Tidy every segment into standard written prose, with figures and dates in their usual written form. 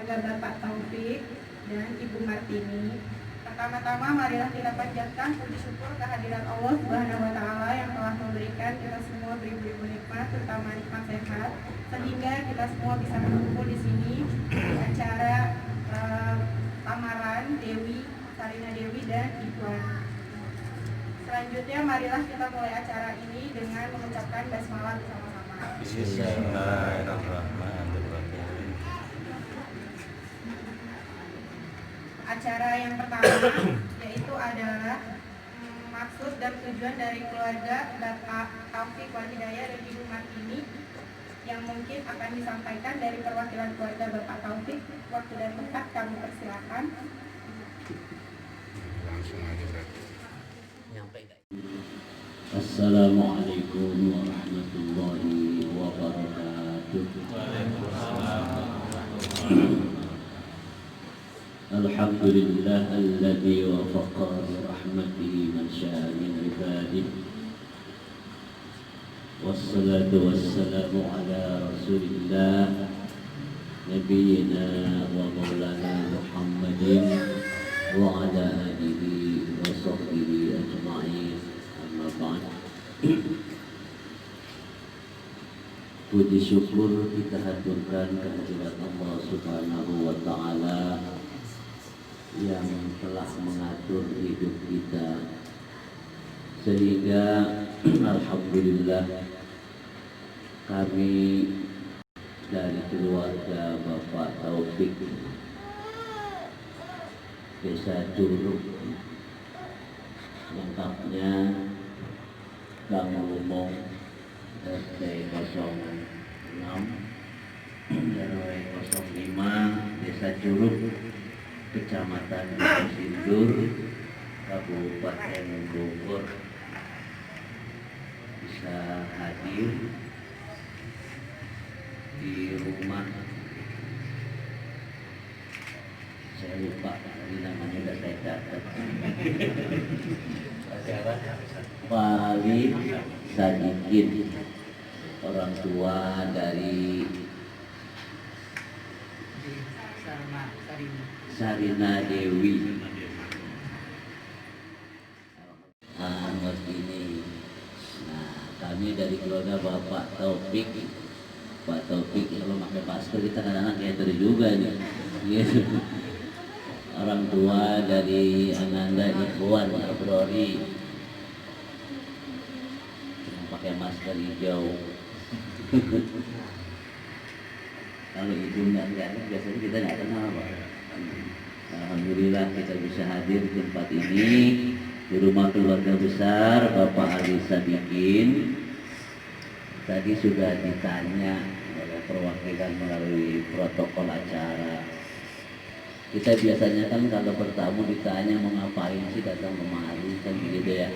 keluarga Bapak Taufik dan Ibu Martini. Pertama-tama marilah kita panjatkan puji syukur kehadiran Allah Subhanahu wa taala yang telah memberikan kita semua beribu-ribu nikmat, terutama nikmat sehat, sehingga kita semua bisa berkumpul di sini di acara lamaran Sarina Dewi dan Ikhwan. Selanjutnya marilah kita mulai acara ini dengan mengucapkan basmalah bersama-sama. Bismillahirrahmanirrahim. Acara yang pertama yaitu adalah maksud dan tujuan dari keluarga Bapak Taufik Wal Hidayah dan Ibu Martini yang mungkin akan disampaikan dari perwakilan keluarga Bapak Taufik. Waktu dan tempat kami persilakan. Assalamualaikum warahmatullahi wabarakatuh. Alhamdulillah alladzi wafaqa bi rahmatihi man syaa min ibadihi. Wassalatu wassalamu ala Rasulillah nabiyyina wa maulana Muhammadin wa ala alihi wa sahbihi ajma'in. Amma ba'd. Puji syukur kita haturkan kehadirat Allah Subhanahu wa taala yang telah mengatur hidup kita sehingga alhamdulillah kami dari keluarga Bapak Taufik Desa Curug, lengkapnya Gang Lumong RT 06 RW 05 Desa Curug, Kecamatan Sindur, Kabupaten Bogor bisa hadir di rumah. Saya lupa ini namanya, udah saya catat. Walid Sadikin, orang tua dari Sarina Dewi. Anwar ini. Nah, kami dari keluarga Bapak Taufik. Pak Taufik kalau pakai masker kita kadang-kadang kayak juga nih. Gitu. Orang tua dari Ananda Ikhwan Abrori pakai masker hijau. Kalau itu enggak biasanya kita nggak kenal Pak. Alhamdulillah kita bisa hadir di tempat ini di rumah keluarga besar Bapak Ali Sadikin. Tadi sudah ditanya oleh perwakilan melalui protokol acara. Kita biasanya kan kalau bertamu ditanya mau ngapain sih datang kemari kan begitu ya.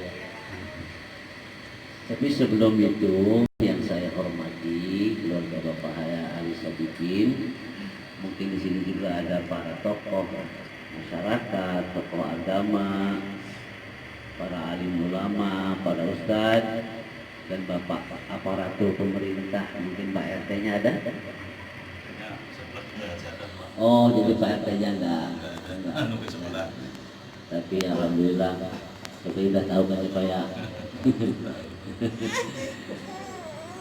Tapi sebelum itu yang saya hormati keluarga Bapak Ali Sadikin, mungkin di sini juga ada para tokoh masyarakat, tokoh agama, para alim ulama, para ustadz, dan bapak aparatur pemerintah. Mungkin Pak RT-nya ada? Oh, jadi Pak RT-nya enggak. Tapi alhamdulillah, tapi udah tahu kan Pak ya.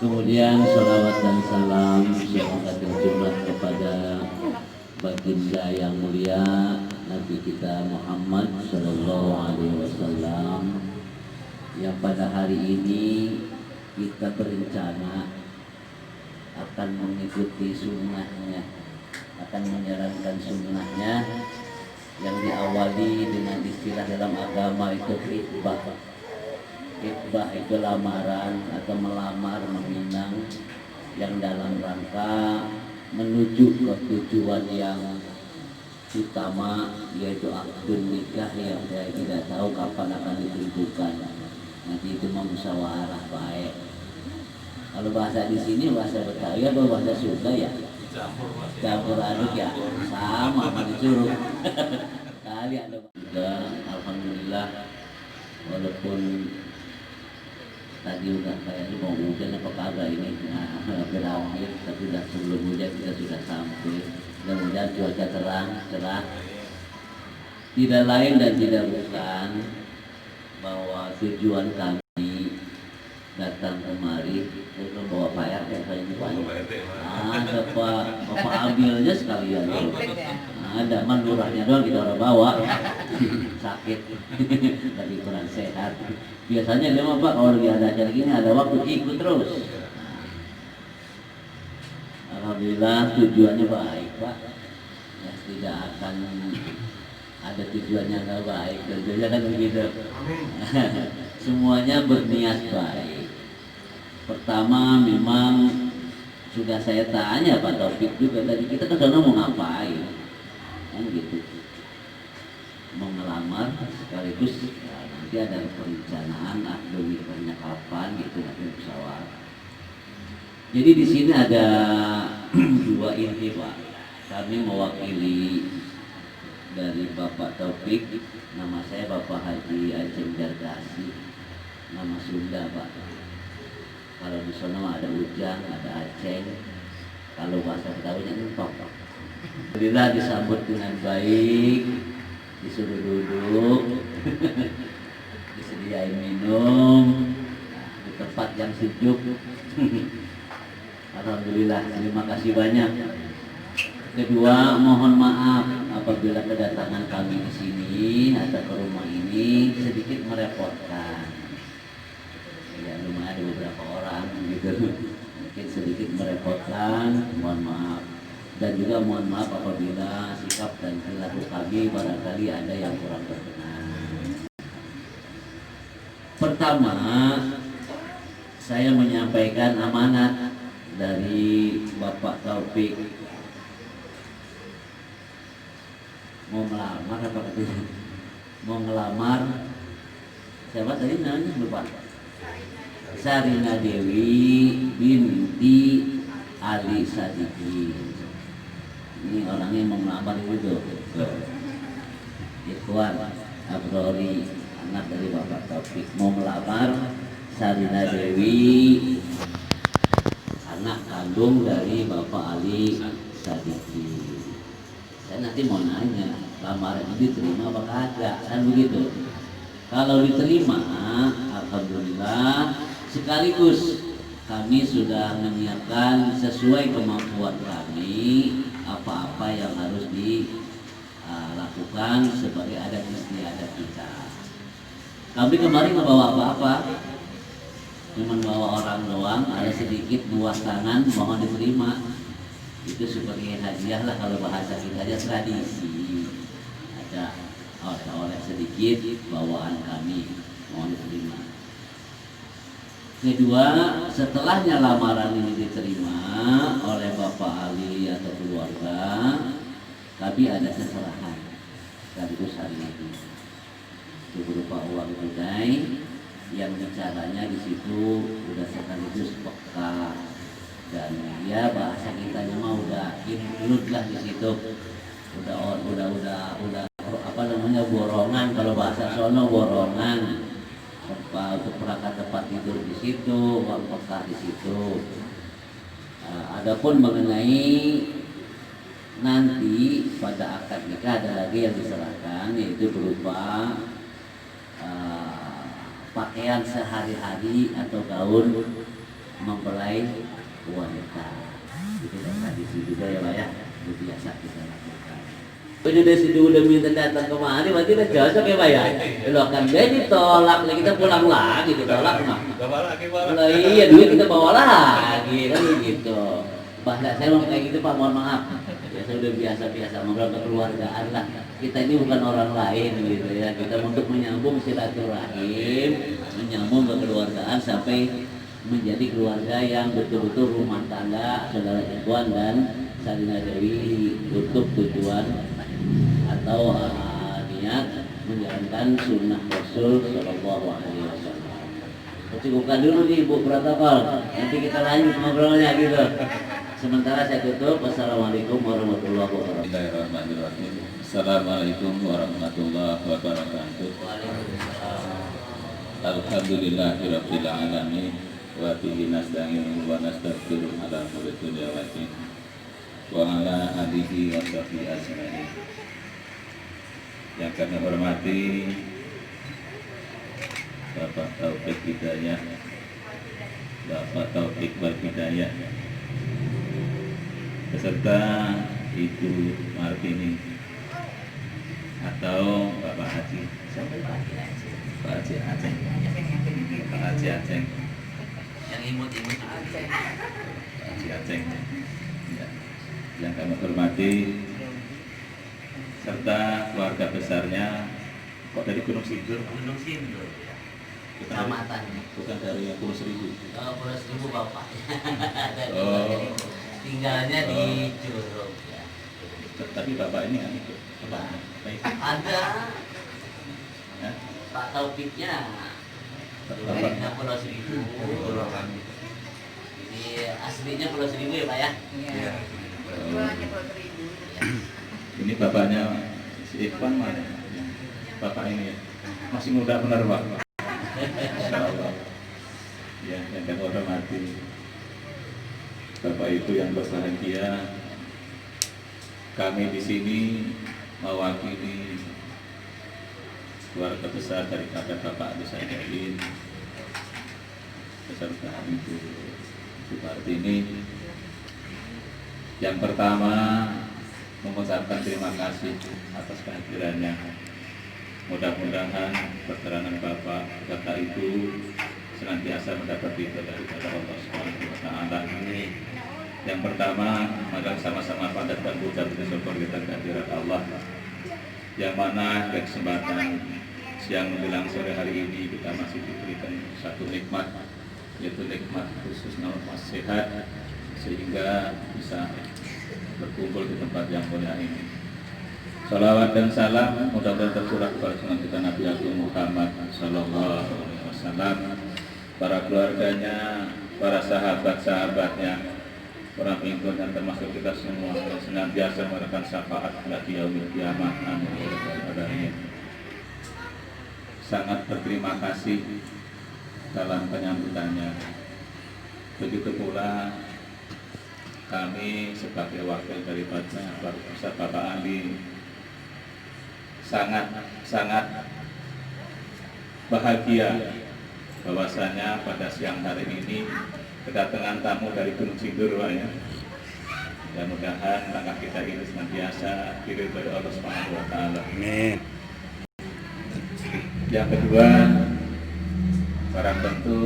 Kemudian salawat dan salam semoga tercurah kepada baginda yang mulia Nabi kita Muhammad Sallallahu Alaihi Wasallam, yang pada hari ini kita berencana akan mengikuti sunnahnya, akan menjalankan sunnahnya yang diawali dengan istilah dalam agama itu khitbah. Khitbah itu lamaran atau melamar, meminang, yang dalam rangka menuju ke tujuan yang utama, yaitu akad nikah yang saya tidak tahu kapan akan ditentukan. Nanti itu musyawarah baik. Kalau bahasa di sini bahasa Betawi atau bahasa Sunda ya? Campur aduk ya, sama disuruh. Kali ada. Alhamdulillah, walaupun tadi udah kayak mau hujan apa kagak ini, nah berakhir, tapi udah sebelum hujan kita sudah sampai. Mudah-mudahan cuaca terang, cerah. Tidak lain dan tidak bukan bahwa tujuan kami datang kemari untuk membawa Pak RT kayaknya Pak. Ada Bapak ambilnya sekalian tuh. Ada mandurahnya doang kita orang bawa. Sakit. Lagi kurang sehat. Biasanya dia mah Pak kalau lagi ada acara gini ada waktu ikut terus. Alhamdulillah tujuannya baik Pak. Ya, tidak akan ada tujuannya nggak baik. Tujuannya kan begitu. Semuanya berniat baik. Pertama memang sudah saya tanya Pak Taufik juga tadi kita ke sana mau ngapain kan gitu, mau ngelamar sekaligus ya, nanti ada perencanaan akad nikahnya kapan gitu nanti pesawat. Jadi di sini ada dua inti Pak. Kami mewakili dari Bapak Taufik, nama saya Bapak Haji Aceng Dargasi, nama Sunda Pak. Kalau di sana ada Ujang, ada Aceng. Kalau bahasa Betawinya entok. Alhamdulillah disambut dengan baik, disuruh duduk, disediain minum, di tempat yang sejuk. Alhamdulillah, terima kasih banyak. Kedua, mohon maaf apabila kedatangan kami di sini atau ke rumah ini sedikit merepotkan. Ya, lumayan ada beberapa orang gitu, mungkin sedikit merepotkan, mohon maaf. Dan juga mohon maaf apabila sikap dan perilaku kami barangkali ada yang kurang berkenan. Pertama, saya menyampaikan amanat dari Bapak Taufik. Mau melamar apa katanya? Mau ngelamar siapa tadi namanya lupa? Sarina Dewi binti Ali Sadikin. Ini orangnya mau melamar itu. Ikhwan Abrori, anak dari Bapak Taufik mau melamar Sarina Dewi, anak kandung dari Bapak Ali Sadikin. Saya nanti mau nanya, lamaran ini diterima apa kagak, kan begitu. Kalau diterima, alhamdulillah, sekaligus kami sudah menyiapkan sesuai kemampuan kami apa-apa yang harus dilakukan sebagai adat istiadat kita. Kami kemarin nggak bawa apa-apa, cuma bawa orang doang, ada sedikit buah tangan, mohon diterima. Itu sebagai hadiah lah kalau bahasa kita aja tradisi. Ada oleh-oleh sedikit bawaan kami, mohon diterima. Kedua, setelahnya lamaran ini diterima oleh Bapak Ali atau keluarga, tapi ada seserahan sekaligus hari ini. Itu berupa uang tunai yang bicaranya di situ udah sekaligus peka dan ya bahasa kita mah udah include lah di situ. Udah apa namanya borongan, kalau bahasa sono borongan. Untuk perangkat tempat tidur di situ, uang peka di situ. Adapun mengenai nanti pada akad nikah ada lagi yang diserahkan, yaitu berupa pakaian sehari-hari atau gaun mempelai wanita. Itu tradisi juga ya Pak ya, itu biasa kita lakukan. Udah minta datang kemari, berarti udah cocok ya Pak ya. Loh kan dia ditolak, kita pulang lagi ditolak mah. Loh iya duit kita bawa lagi kan gitu. Bahasa saya mau kayak gitu Pak, mohon maaf. Ya saya udah biasa-biasa ngobrol kekeluargaan lah. Kita ini bukan orang lain gitu ya. Kita untuk menyambung silaturahim, menyambung kekeluargaan sampai menjadi keluarga yang betul-betul rumah tangga saudara Ikhwan dan Sarina Dewi untuk tujuan atau niat menjalankan sunnah Rasul Shallallahu Alaihi Wasallam. Cukupkan dulu nih Bu protokol, nanti kita lanjut ngobrolnya gitu. Sementara saya tutup. Wassalamualaikum warahmatullahi wabarakatuh. Bismillahirrahmanirrahim. Assalamualaikum warahmatullahi wabarakatuh. Alhamdulillahirabbil alamin wa bihi nasta'in wa nastaghfiruh ala dunya wa din. wa ala alihi wa sahbihi ajma'in. Yang kami hormati Bapak Taufik Hidayah, Bapak Taufik Hidayah, beserta Ibu Martini atau Bapak Haji, Pak Haji Aceng, Pak Haji Aceng, Yang imut-imut Pak Haji Aceng. Ya. Yang kami hormati serta keluarga besarnya. Kok dari Gunung Sindur? Gunung Sindur. Bukan Kecamatan. bukan dari Pulau Seribu. Pulau Seribu Bapak. Oh. Tinggalnya di Curug ya. Tapi bapak ini kan ikut apa? Ada Ya? Pak Taufiknya Bapak dari Pulau Seribu. Ini aslinya Pulau Seribu ya Pak ya? Iya. Jualannya Pulau Seribu. ini bapaknya si Ikhwan mana? Bapak ini ya masih muda benar Pak. Masya Allah. Ya, yang kami hormati Bapak itu yang berbahagia. Kami di sini mewakili keluarga besar daripada Bapak Adi Saidin beserta Ibu Supartini. Yang pertama mengucapkan terima kasih atas kehadirannya. Mudah-mudahan perjalanan Bapak beserta Ibu senantiasa mendapat ridho daripada Allah Subhanahu wa Ta'ala. Yang pertama, mari sama-sama panjatkan puja puji syukur kita kehadirat Allah, yang mana kesempatan siang menjelang sore hari ini kita masih diberikan satu nikmat, yaitu nikmat khusus nafas sehat, sehingga bisa berkumpul di tempat yang mulia ini. Salawat dan salam mudah-mudahan tercurah kepada junjungan kita Nabi Agung Muhammad Sallallahu Alaihi Wasallam, para keluarganya, para sahabat-sahabatnya, para pengikut dan termasuk kita semua yang senantiasa memberikan syafaat di yaumil kiamah. Amin ya rabbal alamin. Sangat berterima kasih dalam penyambutannya. Begitu pula kami sebagai wakil daripada Bapak Ali sangat bahagia bahwasanya pada siang hari ini kedatangan tamu dari Gunung Sindur Pak ya. Mudah-mudahan langkah kita ini senantiasa diridhoi Allah Subhanahu wa Ta'ala. Amin. Yang kedua, barang tentu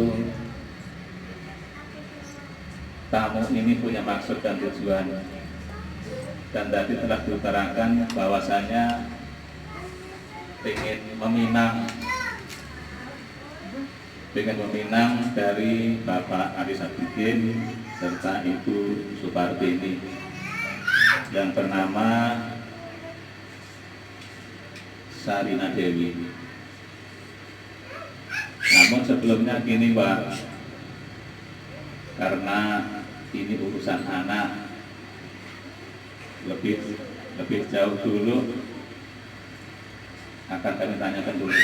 tamu ini punya maksud dan tujuan, dan tadi telah diutarakan bahwasanya ingin meminang dari Bapak Adi Saidin serta Ibu Supartini yang bernama Sarina Dewi. Namun sebelumnya gini Pak, karena ini urusan anak, lebih jauh dulu akan kami tanyakan dulu.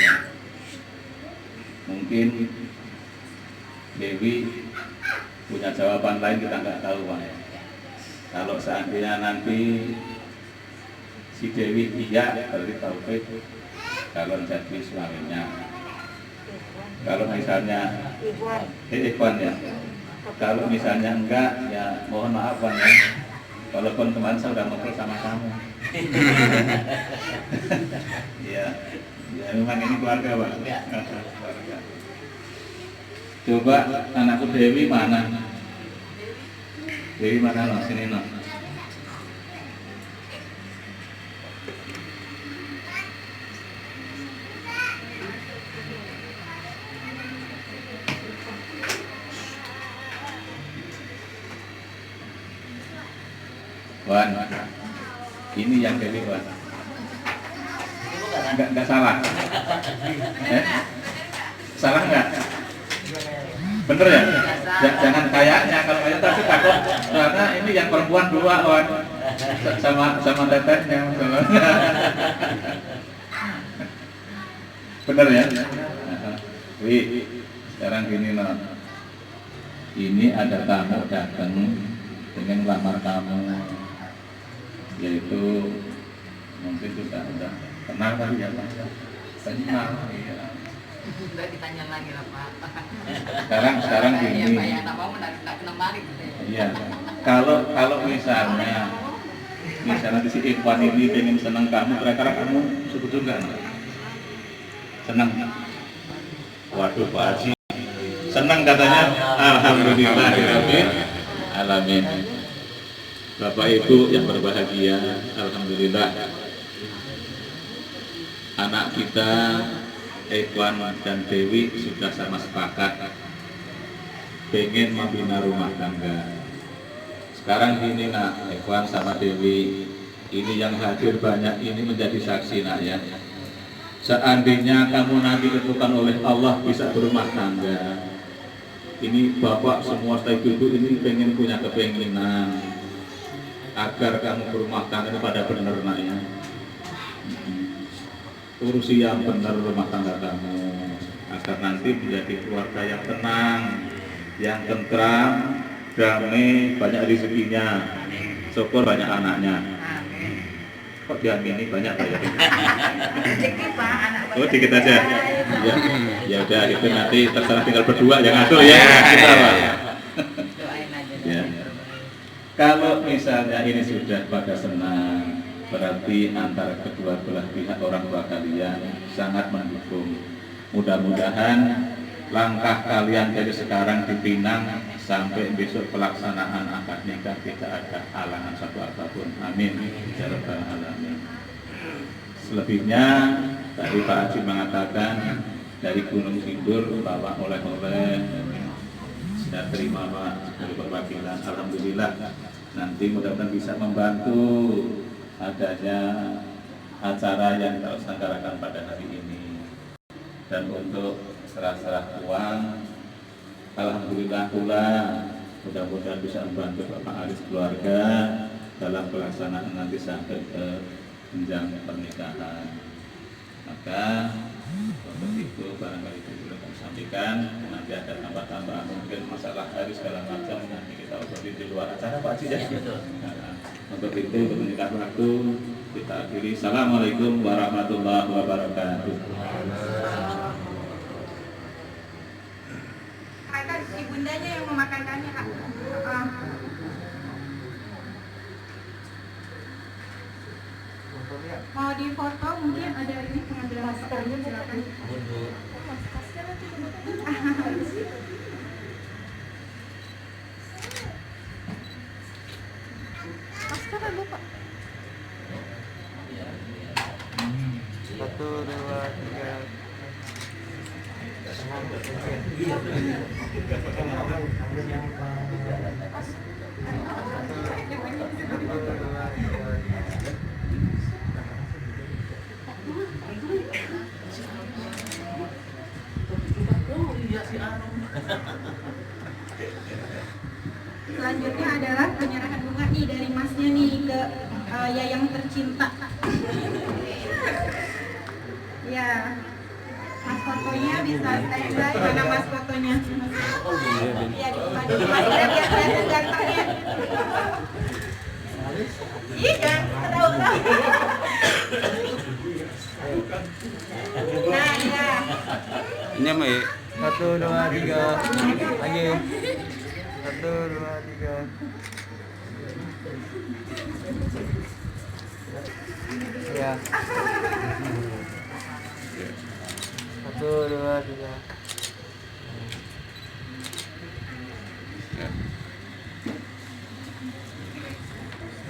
Mungkin Dewi punya jawaban lain, kita nggak tahu Pak. Kalau seandainya nanti si Dewi iya, berarti Taufik calon jadi suaminya. Kalau misalnya Ikhwan ya, kalau misalnya enggak ya mohon maaf Pak ya. Walaupun kemarin saya sudah ngobrol sama kamu. Ya, ya memang ini keluarga Pak. Keluarga. Coba anakku Dewi mana? Dewi mana no? Sini no. Wan, ini yang Dewi Wan. Enggak salah. Salah enggak? Bener ya? Jangan kayaknya, kalau kayak tapi takut karena ini yang perempuan dua Wan. Sama tetehnya. Bener ya? Wih, sekarang gini no. Ini ada tamu datang dengan lamar kamu. yaitu mungkin juga udah kenal kali ya Pak. Kenal ya. Udah ditanya lagi lah Pak. Sekarang Iya gini. Pak ya, tak mau nggak kena mari gitu ya. Iya. Kalau misalnya si Ikhwan ini pengen senang kamu, kira-kira kamu setuju nggak? Senang? Waduh Pak Haji, senang katanya. Alhamdulillah alamin. Bapak Ibu yang berbahagia, alhamdulillah anak kita Ikhwan dan Dewi sudah sama sepakat pengen membina rumah tangga. Sekarang ini nak, Ikhwan sama Dewi ini yang hadir banyak ini menjadi saksi nak ya. Seandainya kamu nanti ditentukan oleh Allah bisa berumah tangga, ini bapak semua ibu ini pengen punya kepenginan agar kamu berumah tangga pada benar nak ya. Urusi yang benar rumah tangga kamu agar nanti menjadi keluarga yang tenang, yang tentram, damai, banyak rezekinya, syukur banyak anaknya. Kok diamini banyak Pak ya? Dikit Pak, anak Oh dikit aja. Ya, ya udah itu nanti terserah tinggal berdua yang ngatur ya. Kita Pak. doain aja. Ya. Kalau misalnya ini sudah pada senang, berarti antara kedua belah pihak orang tua kalian sangat mendukung. Mudah-mudahan langkah kalian dari sekarang dipinang sampai besok pelaksanaan akad nikah tidak ada halangan satu apapun. Amin. Ya Rabbal alamin. Selebihnya tadi Pak Haji mengatakan dari Gunung Sindur bawa oleh-oleh, saya terima Pak dari perwakilan. Alhamdulillah nanti mudah-mudahan bisa membantu adanya acara yang terselenggarakan pada hari ini. Dan untuk serah-serah uang, alhamdulillah pula mudah-mudahan bisa membantu Bapak Aris keluarga dalam pelaksanaan nanti sampai ke jenjang pernikahan. Maka untuk itu barangkali itu belum kami sampaikan. Nanti ada tambah-tambahan mungkin masalah hari segala macam nanti kita obrolin di luar acara Pak Haji ya. Nah, untuk itu untuk waktu kita akhiri. Assalamualaikum warahmatullahi wabarakatuh. Akan ibundanya yang memakankannya Kak. Mau difoto mungkin ada ini pengambilan maskernya silakan. Masker lupa. 1, 2, 3. Selanjutnya adalah penyerahan bunga nih dari masnya nih ke Yayang tercinta. Ya, mas fotonya bisa standby. Mana mas fotonya? Iya, di mas biar kelihatan gantengnya. Iya, tahu. Nah, ya. Ini apa ya? 1, 2, 3. Lagi. 1, 2, 3. Ya. 1, 2, 3.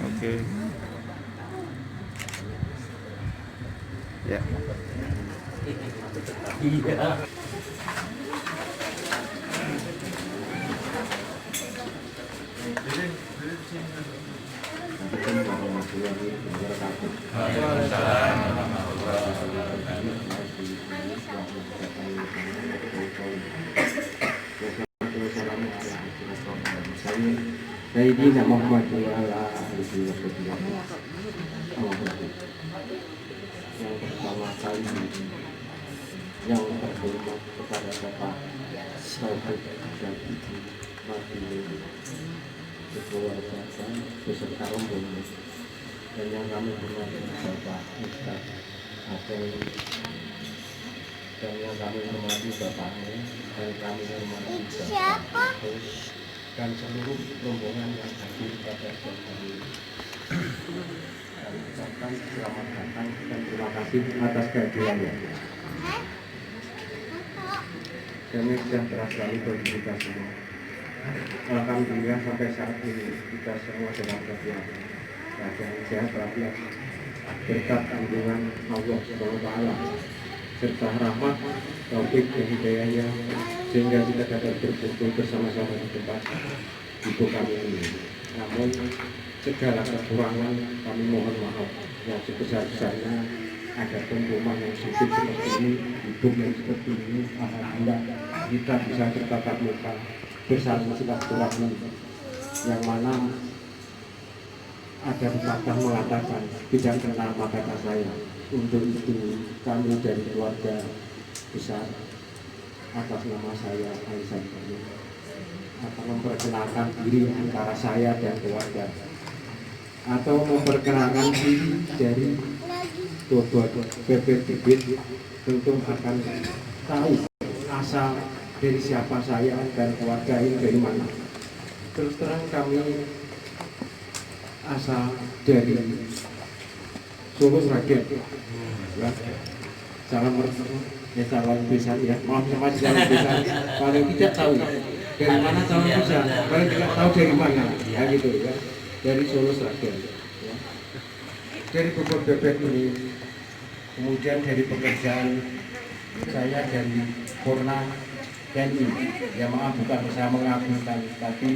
Oke. Ya. Sayyidina Muhammad wa ala alihi wa sahbihi. Yang pertama kali yang terhormat kepada Bapak Taufik dan Ibu Martini, keluarga beserta rombongan dan yang kami hormati Bapak Ustaz Aceh, dan yang kami hormati Bapak Anu, dan kami hormati Bapak Agus, dan seluruh rombongan yang hadir pada siang hari ini. Kami ucapkan selamat datang dan terima kasih atas kehadirannya. Kami sejahtera selalu bagi kita semua. Alhamdulillah sampai saat ini kita semua sedang berkeluarga. Keadaan sehat walafiat berkat lindungan Allah SWT serta rahmat, taufik dan hidayahnya sehingga kita dapat berkumpul bersama-sama di tempat ibu kami ini. Namun segala kekurangan kami mohon maaf yang sebesar-besarnya. Ada rumah yang sempit seperti ini, hidup yang seperti ini, alhamdulillah kita bisa bertatap muka bersama silaturahmi yang mana ada pepatah mengatakan tidak kenal maka kata saya. Untuk itu kami dari keluarga besar atas nama saya Aisyah ini akan memperkenalkan diri antara saya dan keluarga atau memperkenalkan diri dari dua bibit tentu akan tahu asal dari siapa saya dan keluarga ini dari mana. Terus terang kami asal dari Solo Sragen, ya. Calon calon bisa ya, maaf sama calon bisa paling tidak tahu dari mana calon bisa, paling tidak tahu dari mana, ya gitu ya, dari Solo Sragen. Ya. Dari Bogor Bebek ini, kemudian dari pekerjaan saya dari Korna TNI, ya maaf bukan saya mengagumkan, tapi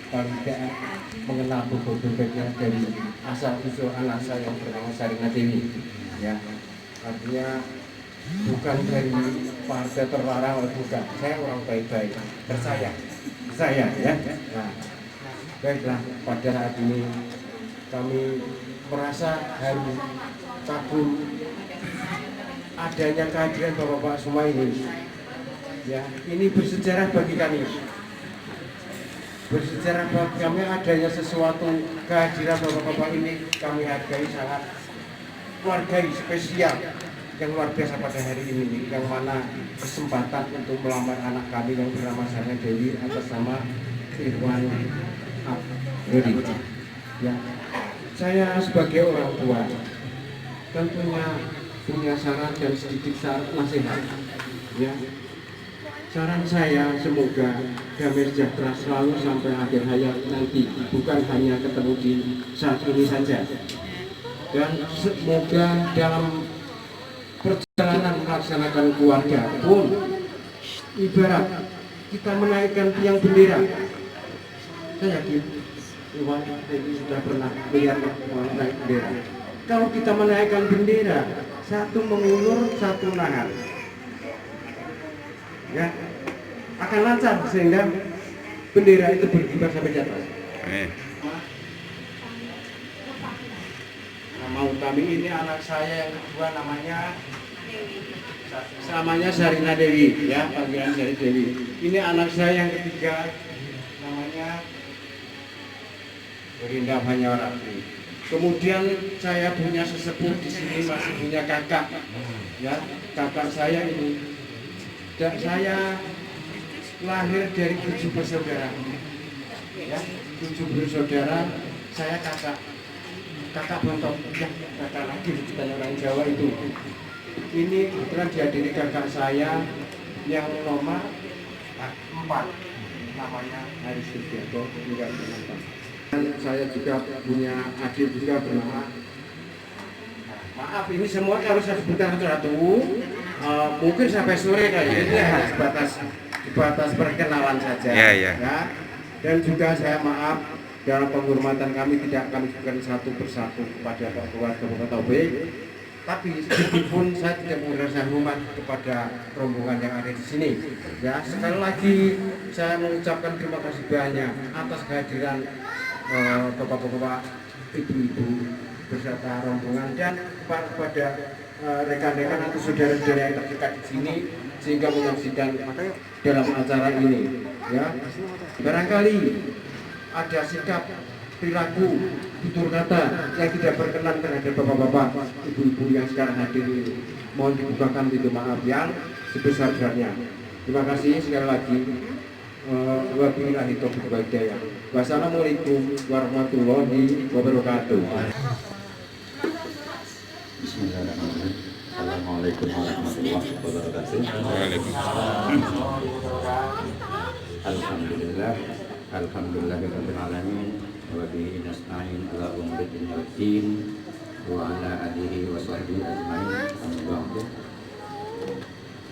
paling tidak mengenal Bogor Bebeknya dari asal usul anak saya yang bernama Sarina Dewi, ya artinya bukan dari partai terlarang, bukan, saya orang baik-baik, percaya saya ya. Nah, baiklah pada saat ini kami merasa haru, kagum adanya kehadiran Bapak semua ini. Ya, ini bersejarah bagi kami. Bersejarah bagi kami adanya sesuatu kehadiran Bapak-bapak ini kami hargai sangat, keluargai spesial yang luar biasa pada hari ini, yang mana kesempatan untuk melamar anak kami yang bernama Sarina Dewi atas nama Irwan Abdul. Ya, saya sebagai orang tua tentunya punya saran dan sedikit nasihat. Ya, saran saya semoga damai sejahtera selalu sampai akhir hayat nanti, bukan hanya ketemu di saat ini saja. Dan semoga dalam perjalanan melaksanakan keluarga pun ibarat kita menaikkan tiang bendera. Saya yakin Iwan tadi sudah pernah melihat naik bendera. Kalau kita menaikkan bendera, satu mengulur, satu nahan, ya akan lancar sehingga bendera itu berkibar sampai di atas. Nama utami ini anak saya yang kedua namanya Sarina Dewi, ya panggilan Sarina Dewi. Ini anak saya yang ketiga namanya Rinda Banyawarati. Kemudian saya punya sesepuh di sini, masih punya kakak, ya kakak saya ini. Dan saya lahir dari 7 bersaudara, ya 7 bersaudara. Saya kakak bontok, ya kakak lagi ditanya orang Jawa itu. Ini kebetulan dihadiri kakak saya yang nomor 4, namanya Haris Sugiarto, juga menonton. Saya juga punya adik juga bernama, maaf ini semua harus saya sebutkan satu-satu, mungkin sampai sore kali ini harus batas perkenalan saja. Ya. Dan juga saya maaf dalam penghormatan kami tidak kami sebutkan satu persatu kepada keluarga Bapak Taufik, tapi sedikitpun saya tidak merasa hormat kepada rombongan yang ada di sini. Ya, sekali lagi saya mengucapkan terima kasih banyak atas kehadiran bapak-bapak, ibu-ibu beserta rombongan dan kepada rekan-rekan atau saudara-saudara yang terdekat di sini sehingga menyaksikan dalam acara ini. Ya, barangkali ada sikap perilaku tutur kata yang tidak berkenan terhadap bapak-bapak, ibu-ibu yang sekarang hadir ini, mohon dibukakan pintu maaf yang sebesar-besarnya. Terima kasih sekali lagi. Wabillahi taufiq wal hidayah. Wassalamualaikum warahmatullahi wabarakatuh. Bismillahirrahmanirrahim. Assalamualaikum warahmatullahi wabarakatuh. Alhamdulillah, alhamdulillahirabbil alamin. Wa bihi nasta'in ala umuri dunya waddin wa ala alihi wa sahbihi ajmain. Amma ba'du.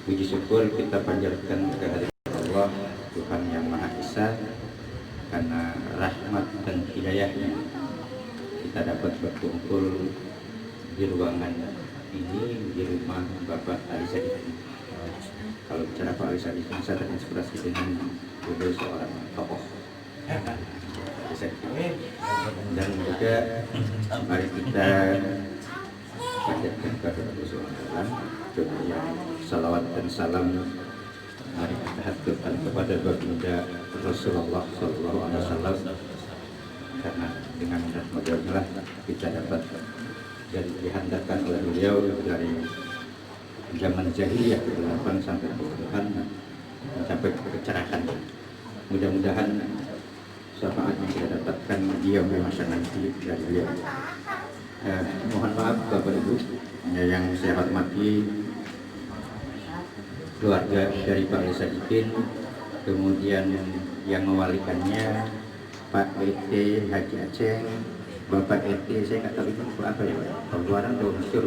Puji syukur kita panjatkan kehadirat Allah, Tuhan yang Maha Esa, karena rahmat dan hidayahnya kita dapat berkumpul di ruangan ini, di rumah Bapak Ali Sadikin. Kalau bicara Pak Ali Sadikin, saya terinspirasi dengan beliau seorang tokoh Ali Sadikin. Dan juga mari kita panjatkan kepada Rasulullah, salawat dan salam mari kita haturkan kepada baginda Rasulullah Sallallahu Alaihi Wasallam, karena dengan rahmatnya kita dapat dan dihantarkan oleh beliau dari zaman jahiliyah kegelapan sampai kemudahan sampai kecerahan. Mudah-mudahan syafaat yang kita dapatkan dia masa nanti dari beliau. Mohon maaf Bapak Ibu yang saya hormati, keluarga dari Pak Ali Sadikin, kemudian yang mewalikannya Pak BT Haji Aceh, Bapak RT, saya nggak tahu itu apa ya, Pabuaran atau Mesir,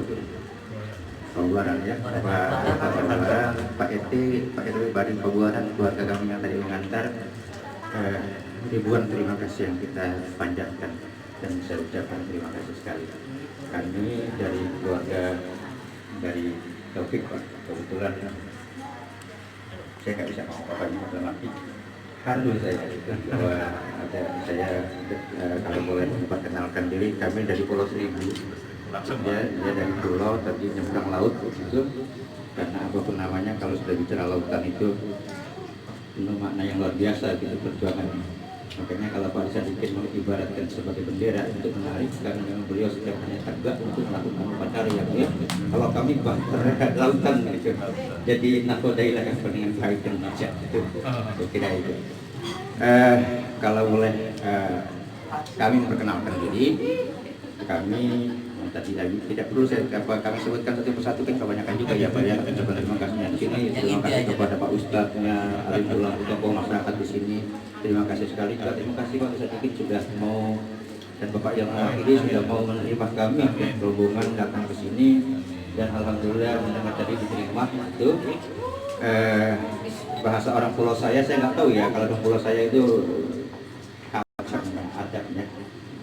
Pabuaran ya, Pak RT, Pak RW Badan Pabuaran, keluarga kami yang tadi mengantar, ribuan terima kasih yang kita panjatkan dan saya ucapkan terima kasih sekali. Kami dari keluarga dari Taufik, Pak, kebetulan saya nggak bisa ngomong apa-apa dalam arti haru saya bahwa ada saya kalau boleh memperkenalkan diri, kami dari Pulau Seribu. Dia dari pulau tapi nyebrang laut gitu, karena apapun namanya kalau sudah bicara lautan itu makna yang luar biasa gitu perjuangannya. Makanya kalau Pak Ali Sadikin mengibaratkan sebagai bendera untuk menarik, karena memang beliau setiap hanya tegak untuk melakukan upacara yang ya, kalau kami bahkan lautan gitu. Jadi nakodailah yang dengan baik dan bijak itu, saya kira itu. Kalau boleh kami memperkenalkan diri, kami tadi tidak perlu kami sebutkan satu persatu, kan kebanyakan juga ya Pak ya. Terima kasihnya di sini, terima kasih kepada Pak Ustadznya, alimullah, tokoh masyarakat di sini. Terima kasih sekali. Terima kasih Pak Sadikin sudah mau, dan Bapak yang ini sudah mau menerima kami rombongan datang ke sini, dan alhamdulillah mendengar tadi diterima itu. Bahasa orang pulau saya nggak tahu ya, kalau orang pulau saya itu adabnya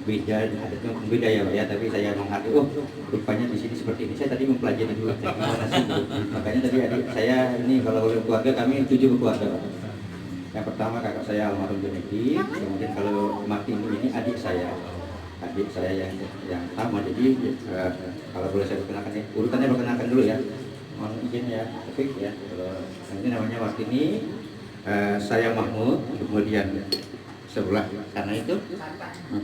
beda, adatnya beda ya Pak ya, tapi saya mengerti, oh rupanya di sini seperti ini. Saya tadi mempelajari dulu gimana sih, makanya tadi adik saya ini, kalau oleh keluarga kami 7 keluarga Pak. Yang pertama kakak saya almarhum Junedi, kemudian kalau Martin ini adik saya yang sama. Jadi kalau boleh saya perkenalkan ya, urutannya perkenalkan dulu ya, mohon izin ya, Taufik ya. Ini namanya Martini, saya Mahmud, kemudian sebelah sana itu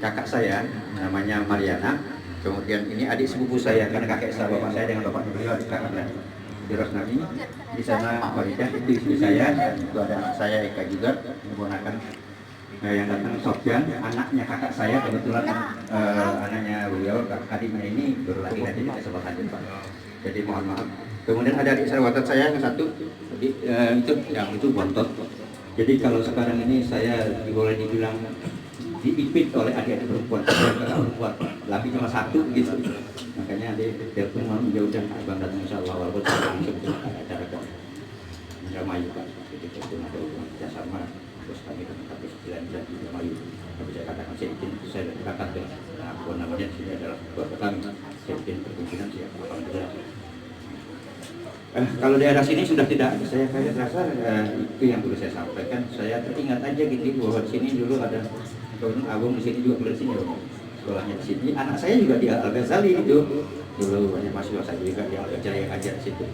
kakak saya namanya Mariana, kemudian ini adik sepupu saya, karena kakek saya, bapak saya dengan bapaknya beliau adik kakaknya di Rosnami. Di sana Faridah, itu istri saya, dan itu ada anak saya Eka juga, menggunakan yang datang Sofyan, anaknya kakak saya, kebetulan anaknya beliau, adiknya ini baru lagi nanti kita sebut aja Pak. Jadi mohon maaf. Kemudian ada adik saya, watat saya yang satu, jadi, itu bontot. Jadi kalau sekarang ini saya boleh dibilang diipit oleh adik-adik perempuan, kakak perempuan, laki cuma satu gitu. Makanya adik telepon malam jauh dan abang datang insyaallah, walaupun saya langsung ke acara ke Indramayu Pak. Jadi itu ada hubungan kerjasama, terus kami tetap berjalan di Indramayu. Tapi saya katakan saya izin, saya berangkat dengan apa namanya, sini adalah keluarga kami. Saya izin perpimpinan siapa alhamdulillah. Kalau daerah sini sudah tidak, saya rasa itu yang perlu saya sampaikan. Saya teringat aja gitu bahwa di sini dulu ada Gunung Agung, di sini juga di sini sekolahnya di sini. Anak saya juga di Al-Ghazali itu dulu banyak mahasiswa saya juga di Al-Ghazali yang ajar di situ.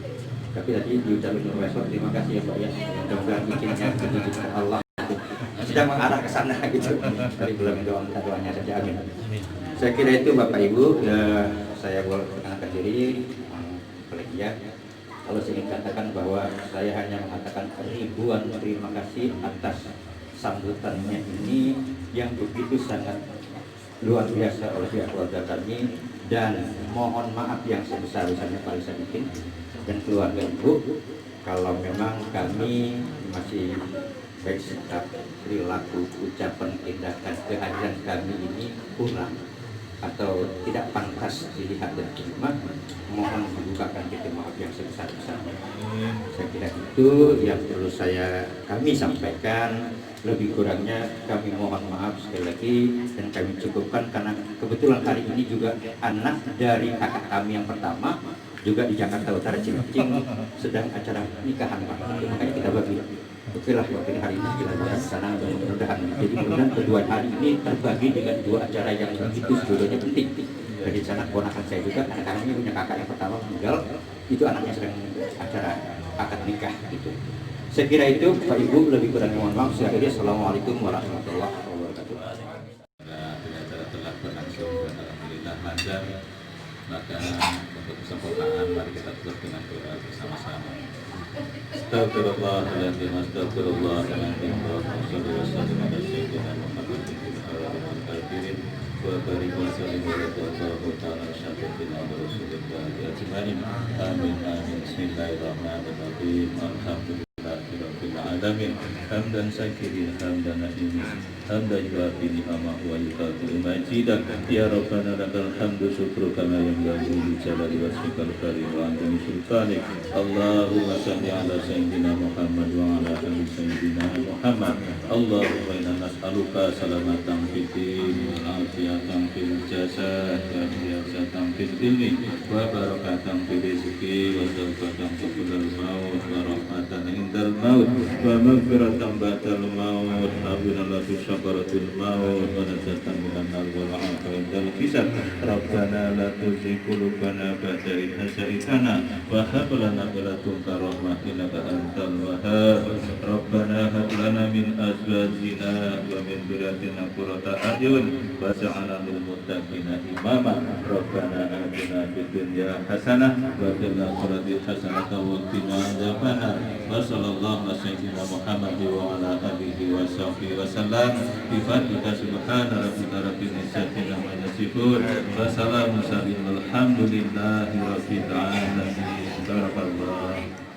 Tapi tadi diucapin profesor, terima kasih ya Pak ya. Mudah-mudahan bikinnya ditunjukkan Allah sedang mengarah ke sana gitu. Dari belum doanya saja, amin. Saya kira itu Bapak Ibu, ya, saya boleh perkenalkan diri, kolegia. Kalau saya ingin katakan bahwa saya hanya mengatakan ribuan terima kasih atas sambutannya ini yang begitu sangat luar biasa oleh pihak keluarga kami, dan mohon maaf yang sebesar-besarnya Pak Sadikin dan keluarga Ibu kalau memang kami masih baik sikap, perilaku, ucapan, tindakan, kehadiran kami ini kurang atau tidak pantas dilihat dan terima, mohon dibukakan pintu maaf yang sebesar-besarnya. Saya kira itu yang perlu kami sampaikan. Lebih kurangnya kami mohon maaf sekali lagi dan kami cukupkan, karena kebetulan hari ini juga anak dari kakak kami yang pertama juga di Jakarta Utara Cilincing sedang acara nikahan Pak. Makanya kita bagi. Oke lah, waktu hari ini kita bahas sana dan mudah-mudahan. Jadi mudah-mudahan kedua hari ini terbagi dengan dua acara yang begitu sebetulnya penting. Dari sana ponakan saya juga, anak-anak ini punya kakak yang pertama meninggal, itu anaknya sedang acara akad nikah gitu. Saya kira itu Pak Ibu, lebih kurang mohon maaf. Saya akhiri, assalamualaikum warahmatullahi wabarakatuh. Dengan acara telah berlangsung dan alhamdulillah lancar. Maka untuk kesempurnaan mari kita tutup dengan doa bersama-sama. Astagfirullahaladzim, astagfirullahaladzim, Allahumma shalli wa sallim ala sayyidina Muhammadin wa barik wa sallim ala Allahu ta'ala syafiqina wa rasulillah ajma'in. Amin amin. Bismillahirrahmanirrahim. Alhamdulillahirabbil alamin. Hamdan syakirin, hamdan na'imin, hamdan yuafi ni'amahu wa yukafi'u majidah. Ya Rabbana lakal hamdu syukru kama yanbaghi li jalali wajhikal karim wa 'azimi sultanik. Allahumma shalli ala sayyidina Muhammad wa ala ali sayyidina Muhammad. Allahumma inna nas'aluka salamatan fid din wa afiyatan fil jasad wa hiyasatan fil ilmi wa barakatan fil rizqi wa zawqatan qabla al-maut wa rahmatan indal maut wa maghfiratan ba'dal maut. Rabbana la tusyakaratul maut wa najatan minan nar wal 'afwa indal hisab. Rabbana la tuzigh qulubana ba'da idh hadaytana wa hab lana min ladunka rahmah innaka antal wahhab. Rabbana hab lana min azwajina wa min dhurriyyatina qurrata a'yun waj'alna lil muttaqina imama. Rabbana atina fid dunya hasanah wa fil akhirati hasanah wa qina adzabannar. Wa sallallahu ala sayyidina Muhammad wa ala alihi wa sahbihi wa sallam. Bi fadlika subhana rabbika rabbil izzati amma yasifun wa salamun alhamdulillahi rabbil alamin. Barakallahu.